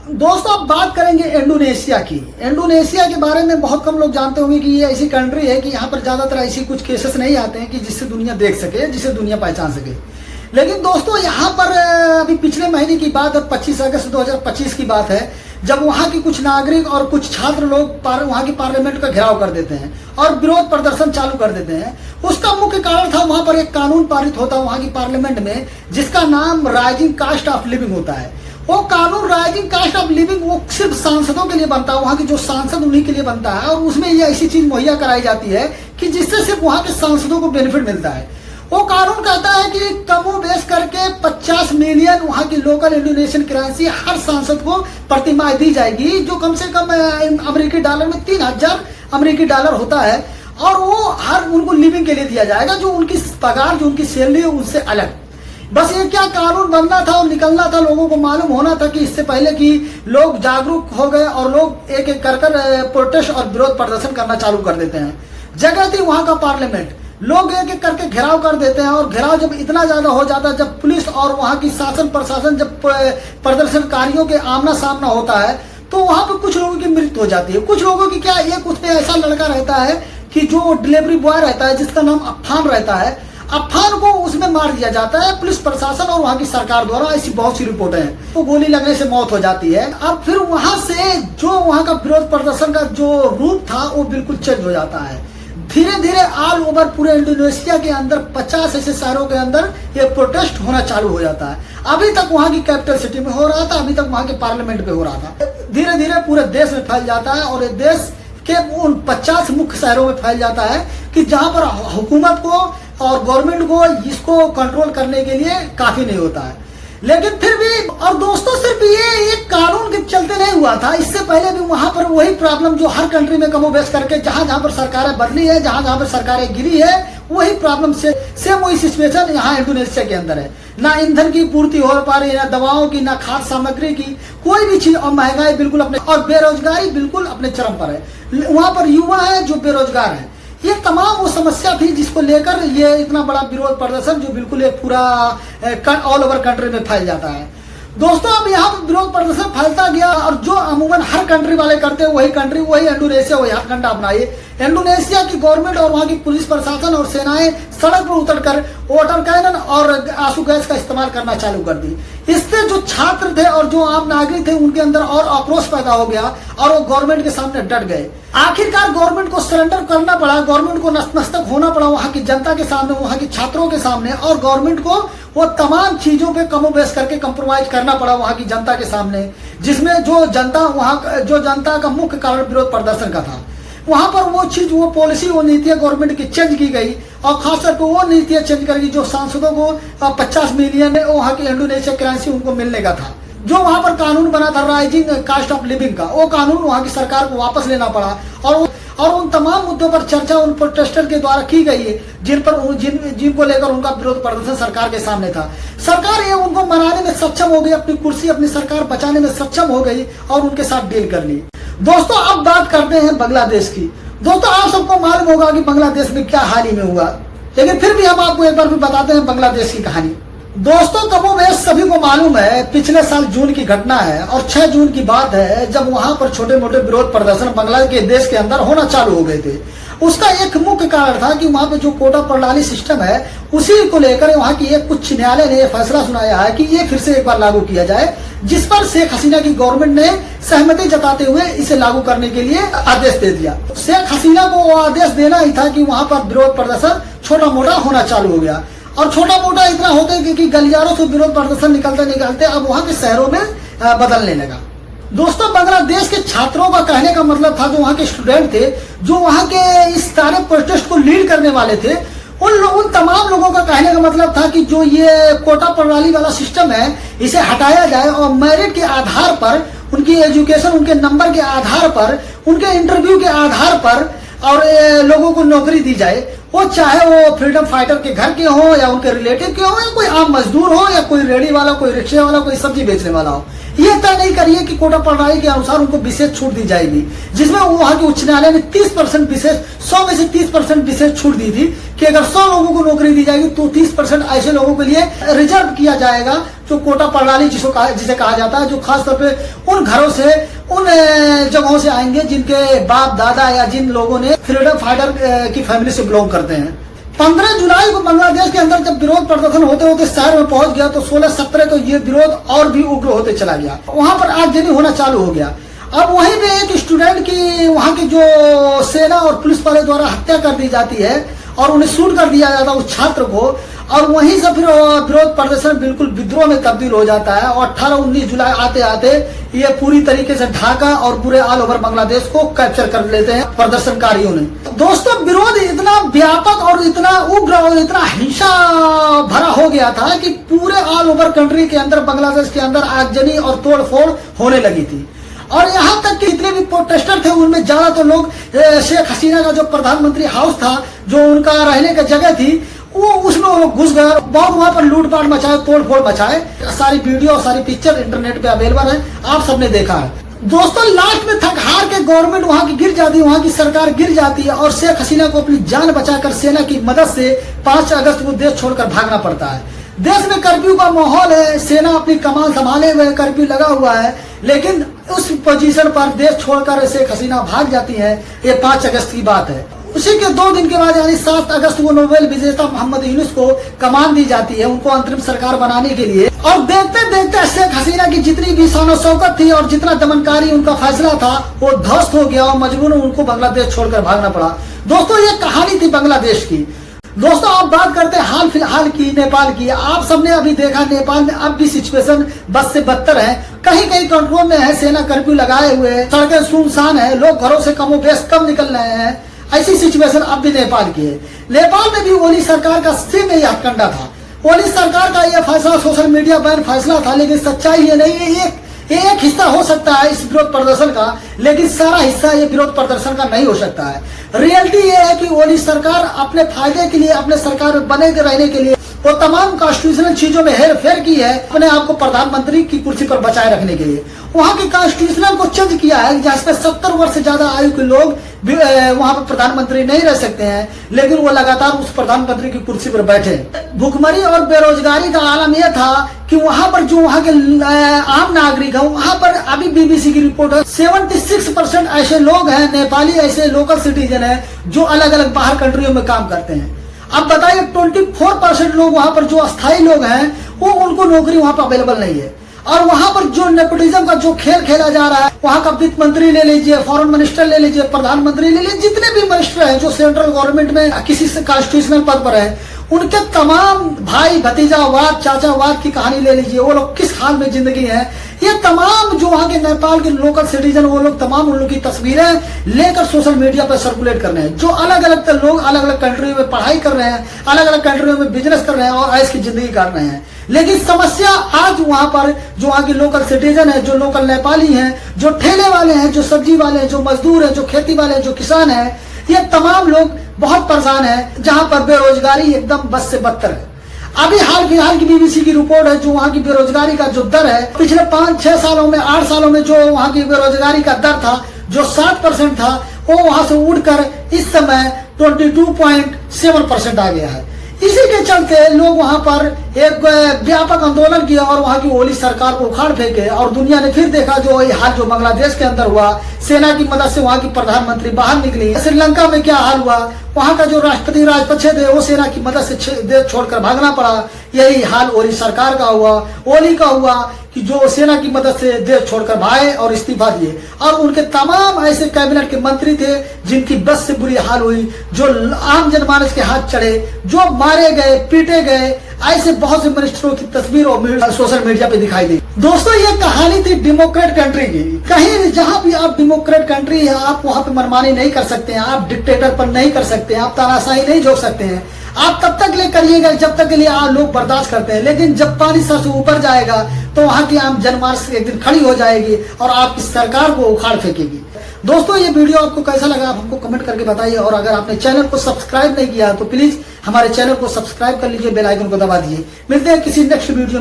दोस्तों अब बात करेंगे इंडोनेशिया की। इंडोनेशिया के बारे में बहुत कम लोग जानते होंगे कि ये ऐसी कंट्री है कि यहाँ पर ज्यादातर ऐसी कुछ केसेस नहीं आते हैं कि जिससे दुनिया देख सके, जिसे दुनिया पहचान सके। लेकिन दोस्तों यहाँ पर अभी पिछले महीने की बात है, 25 अगस्त 2025 की बात है, जब वहाँ के कुछ नागरिक और कुछ छात्र लोग वहाँ की पार्लियामेंट का घेराव कर देते हैं और विरोध प्रदर्शन चालू कर देते हैं। उसका मुख्य कारण था वहाँ पर एक कानून पारित होता है वहाँ की पार्लियामेंट में, जिसका नाम राइजिंग कास्ट ऑफ लिविंग होता है। वो कानून राइजिंग कास्ट ऑफ लिविंग वो सिर्फ सांसदों के लिए बनता है, वहाँ के जो सांसद उन्हीं के लिए बनता है, और उसमें ये ऐसी चीज मुहैया कराई जाती है कि जिससे सिर्फ वहाँ के सांसदों को बेनिफिट मिलता है। वो कानून कहता है कि कमोबेश करके 50 मिलियन वहाँ की लोकल इंडोनेशियन करेंसी हर सांसद को प्रतिमाह दी जाएगी, जो कम से कम अमेरिकी डॉलर में 3000 अमेरिकी डॉलर होता है, और वो हर उनको लिविंग के लिए दिया जाएगा, जो उनकी पगार, जो उनकी सैलरी है उससे अलग। बस ये क्या कानून बनना था और निकलना था, लोगों को मालूम होना था कि इससे पहले कि लोग जागरूक हो गए और लोग एक एक कर प्रोटेस्ट और विरोध प्रदर्शन करना चालू कर देते हैं। जगह थी वहां का पार्लियामेंट, लोग एक एक करके घेराव कर देते हैं, और घेराव जब इतना ज्यादा हो जाता है, जब पुलिस और वहां की शासन प्रशासन जब प्रदर्शनकारियों के आमना सामना होता है, तो वहां पर कुछ लोगों की मृत्यु हो जाती है। कुछ लोगों की क्या, एक उसमें ऐसा लड़का रहता है कि जो डिलीवरी बॉय रहता है, जिसका नाम अफान रहता है, अफान को उसमें मार दिया जाता है पुलिस प्रशासन और वहां की सरकार द्वारा। ऐसी बहुत सी रिपोर्टें हैं, तो गोली लगने से मौत हो जाती है। अब फिर वहां से जो वहां का विरोध प्रदर्शन का जो रूप था वो बिल्कुल चेंज हो जाता है। धीरे धीरे ऑल ओवर पूरे इंडोनेशिया के अंदर 50 ऐसे शहरों के अंदर ये प्रोटेस्ट होना चालू हो जाता है। अभी तक वहां की कैपिटल सिटी में हो रहा था, अभी तक वहां के पार्लियामेंट पे हो रहा था। धीरे धीरे पूरे देश में फैल जाता है, और ये देश के उन 50 मुख्य शहरों में फैल जाता है कि जहां पर हुकूमत को और गवर्नमेंट को इसको कंट्रोल करने के लिए काफी नहीं होता है। लेकिन फिर भी, और दोस्तों सिर्फ ये एक कानून के चलते नहीं हुआ था, इससे पहले भी वहां पर वही प्रॉब्लम जो हर कंट्री में कमोबेश करके जहां जहां पर सरकारें बदली है, जहां जहां पर सरकारें गिरी है, वही प्रॉब्लम से सेम वही सिचुएशन यहाँ इंडोनेशिया के अंदर है। ना ईंधन की पूर्ति हो पा रही है, ना दवाओं की, ना खाद्य सामग्री की, कोई भी चीज, और महंगाई बिल्कुल अपने, और बेरोजगारी बिल्कुल अपने चरम पर है। वहां पर युवा है जो बेरोजगार है। ये तमाम वो समस्या थी जिसको लेकर ये इतना बड़ा विरोध प्रदर्शन जो बिल्कुल एक पूरा ऑल ओवर कंट्री में फैल जाता है। दोस्तों अब यहाँ पर विरोध प्रदर्शन फैलता गया, और जो अमूमन हर कंट्री वाले करते हैं वही इंडोनेशिया वही हथकंडा अपनाइए। इंडोनेशिया की गवर्नमेंट और वहाँ की पुलिस प्रशासन और सेनाएं सड़क पर उतरकर वाटर कैनन और आंसू गैस का इस्तेमाल करना चालू कर दी। इससे जो छात्र थे और जो आम नागरिक थे उनके अंदर और आक्रोश पैदा हो गया, और वो गवर्नमेंट के सामने डट गए। आखिरकार गवर्नमेंट को सरेंडर करना पड़ा, गवर्नमेंट को नतमस्तक होना पड़ा वहाँ की जनता के सामने, वहाँ की छात्रों के सामने, और गवर्नमेंट को वो तमाम चीजों पे कमोबेश करके कंप्रोमाइज करना पड़ा वहाँ की जनता के सामने, जिसमें जो जनता का मुख्य कारण विरोध प्रदर्शन का था। वहां पर वो चीज, वो पॉलिसी, वो नीतियां गवर्नमेंट की चेंज की गई, और खासतौर पर वो नीतियां चेंज करी जो सांसदों को 50 मिलियन वहाँ की इंडोनेशिया करेंसी उनको मिलने का था। जो वहां पर कानून बना था राइजिंग कास्ट ऑफ लिविंग का, वो कानून वहां की सरकार को वापस लेना पड़ा, और उन तमाम मुद्दों पर चर्चा उन प्रोटेस्टर के द्वारा की गई है जिनको लेकर उनका विरोध प्रदर्शन सरकार के सामने था। सरकार ये उनको मनाने में सक्षम हो गई, अपनी कुर्सी, अपनी सरकार बचाने में सक्षम हो गई, और उनके साथ डील कर ली। दोस्तों अब बात करते हैं बांग्लादेश की। दोस्तों आप सबको मालूम होगा कि बांग्लादेश में क्या हाल ही में हुआ, लेकिन फिर भी हम आपको एक बार भी बताते हैं बांग्लादेश की कहानी। दोस्तों कमोबेश सभी को मालूम है, पिछले साल जून की घटना है, और 6 जून की बात है, जब वहां पर छोटे मोटे विरोध प्रदर्शन बांग्लादेश के अंदर होना चालू हो गए थे। उसका एक मुख्य कारण था कि वहां पे जो कोटा प्रणाली सिस्टम है, उसी को लेकर वहां की एक उच्च न्यायालय ने फैसला सुनाया है कि ये फिर से एक बार लागू किया जाए, जिस पर शेख हसीना की गवर्नमेंट ने सहमति जताते हुए इसे लागू करने के लिए आदेश दे दिया। शेख हसीना को वो आदेश देना ही था कि वहां पर विरोध प्रदर्शन छोटा मोटा होना चालू हो गया, और छोटा मोटा इतना होते कि गलियारों से विरोध प्रदर्शन निकलते अब वहां के शहरों में बदलने लगा। दोस्तों बांग्लादेश के छात्रों का कहने का मतलब था, जो वहाँ के स्टूडेंट थे, जो वहाँ के इस सारे प्रोटेस्ट को लीड करने वाले थे, उन तमाम लोगों का कहने का मतलब था कि जो ये कोटा प्रणाली वाला सिस्टम है, इसे हटाया जाए, और मेरिट के आधार पर, उनकी एजुकेशन, उनके नंबर के आधार पर, उनके इंटरव्यू के आधार पर, और लोगों को नौकरी दी जाए। वो चाहे वो फ्रीडम फाइटर के घर के हो, या उनके रिलेटिव के हो, या कोई आम मजदूर हो, या कोई रेडी वाला, कोई रिक्शे वाला, कोई सब्जी बेचने वाला हो, ये तय नहीं करिए कि कोटा प्रणाली के अनुसार उनको विशेष छूट दी जाएगी, जिसमें वहां के उच्च न्यायालय ने 30% विशेष 100 में से 30% विशेष छूट दी थी कि अगर 100 लोगों को नौकरी दी जाएगी तो 30% ऐसे लोगों के लिए रिजर्व किया जाएगा जो कोटा प्रणाली जिसे कहा जाता है, जो खासतौर पे उन घरों से उन जगहों से आएंगे जिनके बाप दादा या जिन लोगों ने फ्रीडम फाइटर की फैमिली से बिलोंग करते हैं। 15 जुलाई को बांग्लादेश के अंदर जब विरोध प्रदर्शन होते होते शहर में पहुंच गया तो 16-17 को ये विरोध और भी उग्र होते चला गया। वहां पर आगजनी होना चालू हो गया। अब वहीं पे एक स्टूडेंट की वहां की जो सेना और पुलिस वाले द्वारा हत्या कर दी जाती है और उन्हें शूट कर दिया जाता है उस छात्र को, और वहीं से फिर विरोध प्रदर्शन बिल्कुल विद्रोह में तब्दील हो जाता है और 18-19 जुलाई आते आते ये पूरी तरीके से ढाका और पूरे ऑल ओवर बांग्लादेश को कैप्चर कर लेते हैं प्रदर्शनकारियों ने। दोस्तों, विरोध इतना व्यापक और इतना उग्र और इतना हिंसा भरा हो गया था कि पूरे ऑल ओवर कंट्री के अंदर, बांग्लादेश के अंदर आगजनी और तोड़फोड़ होने लगी थी। और यहाँ तक कि जितने भी प्रोटेस्टर थे उनमें ज्यादातर लोग शेख हसीना का जो प्रधानमंत्री हाउस था, जो उनका रहने की जगह थी, वो उसमें वो लोग घुस गए, बहुत वहां पर लूटपाट मचाए, तोड़फोड़ मचाए। सारी वीडियो और सारी पिक्चर इंटरनेट पे अवेलेबल है, आप सबने देखा है। दोस्तों, लास्ट में थक हार के गवर्नमेंट वहां की गिर जाती है, वहां की सरकार गिर जाती है और शेख हसीना को अपनी जान बचाकर सेना की मदद से 5 अगस्त को देश छोड़कर भागना पड़ता है। देश में कर्फ्यू का माहौल है, सेना अपनी कमान संभाले हुए, कर्फ्यू लगा हुआ है, लेकिन उस पोजीशन पर देश छोड़कर शेख हसीना भाग जाती है। ये 5 अगस्त की बात है। उसी के 2 दिन के बाद यानी 7 अगस्त को नोबेल विजेता मोहम्मद यूनुस को कमान दी जाती है उनको अंतरिम सरकार बनाने के लिए। और देखते देखते शेख हसीना की जितनी भी शान शौकत थी और जितना दमनकारी उनका फैसला था वो ध्वस्त हो गया और मजबूरन उनको बांग्लादेश छोड़कर भागना पड़ा। दोस्तों, ये कहानी थी बांग्लादेश की। दोस्तों, आप बात करते हैं हाल फिलहाल की, नेपाल की। आप सबने अभी देखा नेपाल में अब भी सिचुएशन बद से बदतर है। कहीं कहीं कंट्रोल में है, सेना कर्फ्यू लगाए हुए है, सड़कें सुनसान है, लोग घरों से कमोबेश कम निकल रहे हैं। ऐसी सिचुएशन अब भी नेपाल की है। नेपाल में भी ओली सरकार का सेम यही हथकंडा था। ओली सरकार का यह फैसला सोशल मीडिया बैन फैसला था, लेकिन सच्चाई ये नहीं है। एक हिस्सा हो सकता है इस विरोध प्रदर्शन का, लेकिन सारा हिस्सा ये विरोध प्रदर्शन का नहीं हो सकता है। रियलिटी ये है कि ओली सरकार अपने फायदे के लिए, अपने सरकार में बने रहने के लिए वो तमाम कॉन्स्टिट्यूशनल चीजों में हेर फेर की है अपने आप को प्रधानमंत्री की कुर्सी पर बचाए रखने के लिए। वहां के कॉन्स्टिट्यूशनल को चेंज किया है जहाँ पे 70 वर्ष से ज्यादा आयु के लोग वहां पर प्रधानमंत्री नहीं रह सकते हैं, लेकिन वो लगातार उस प्रधानमंत्री की कुर्सी पर बैठे। भुखमरी और बेरोजगारी का आलम यह था कि वहां पर जो वहां के आम नागरिक है, वहां पर अभी बीबीसी की रिपोर्ट है 76% ऐसे लोग हैं, नेपाली ऐसे लोकल सिटीजन है जो अलग अलग बाहर कंट्रियों में काम करते हैं। अब बताइए 24% लोग वहां पर जो अस्थायी लोग हैं वो उनको नौकरी वहां पर अवेलेबल नहीं है। और वहां पर जो नेपोटिज्म का जो खेल खेला जा रहा है, वहां का वित्त मंत्री ले लीजिए, फॉरेन मिनिस्टर ले लीजिए, प्रधानमंत्री ले लीजिए, जितने भी मिनिस्टर हैं जो सेंट्रल गवर्नमेंट में किसी से कॉन्स्टिट्यूशनल पद पर है, उनके तमाम भाई भतीजावाद, चाचावाद की कहानी ले लीजिए, वो लोग किस हाल में जिंदगी है। ये तमाम जो वहां के नेपाल के लोकल सिटीजन, वो लोग तमाम उन लोग की तस्वीरें लेकर सोशल मीडिया पर सर्कुलेट कर रहे हैं। जो अलग अलग लोग अलग अलग कंट्री में पढ़ाई कर रहे हैं, अलग अलग कंट्रियों में बिजनेस कर रहे हैं और ऐश की जिंदगी काट रहे हैं। लेकिन समस्या आज वहां पर जो वहां के लोकल सिटीजन है, जो लोकल नेपाली हैं, जो ठेले वाले हैं, जो सब्जी वाले हैं, जो मजदूर हैं, जो खेती वाले हैं, जो किसान हैं, ये तमाम लोग बहुत परेशान हैं, जहां पर बेरोजगारी एकदम बद से बदतर है। अभी हाल फिलहाल की बीबीसी की रिपोर्ट है जो वहां की बेरोजगारी का जो दर है, पिछले 5-6 सालों में, 8 सालों में जो वहां की बेरोजगारी का दर था, जो 7% था, वो वहां से उड़कर इस समय 22.7% आ गया है। इसी के चलते लोग वहां पर एक व्यापक आंदोलन किया और वहां की ओली सरकार को उखाड़ फेंके। और दुनिया ने फिर देखा जो हाल जो बांग्लादेश के अंदर हुआ, सेना की मदद से वहां की प्रधानमंत्री बाहर निकली। श्रीलंका में क्या हाल हुआ, वहां का जो राष्ट्रपति राजपक्षे थे वो सेना की मदद से देश छोड़कर भागना पड़ा। यही हाल ओली सरकार का हुआ, ओली का हुआ कि जो सेना की मदद से देश छोड़कर भागे और इस्तीफा दिए। और उनके तमाम ऐसे कैबिनेट के मंत्री थे जिनकी बस से बुरी हाल हुई, जो आम जनमानस के हाथ चढ़े, जो मारे गए, पीटे गए। ऐसे बहुत से मिनिस्टरों की तस्वीर और सोशल मीडिया पे दिखाई दी। दोस्तों, ये कहानी थी डेमोक्रेट कंट्री की। कहीं जहां भी आप डेमोक्रेट कंट्री है, आप वहां पे मनमानी नहीं कर सकते हैं, आप डिक्टेटर पर नहीं कर सकते हैं, आप तानाशाही नहीं झोंक सकते हैं। आप तब तक ले करिएगा जब तक के लिए आप लोग बर्दाश्त करते हैं, लेकिन जब पानी सर से ऊपर जाएगा तो वहां की आम जनमानस एक दिन खड़ी हो जाएगी और आपकी सरकार को उखाड़ फेंकेगी। दोस्तों, ये वीडियो आपको कैसा लगा आप हमको कमेंट करके बताइए। और अगर आपने चैनल को सब्सक्राइब नहीं किया तो प्लीज हमारे चैनल को सब्सक्राइब कर लीजिए, बेल आइकन को दबा दीजिए। मिलते हैं किसी नेक्स्ट वीडियो।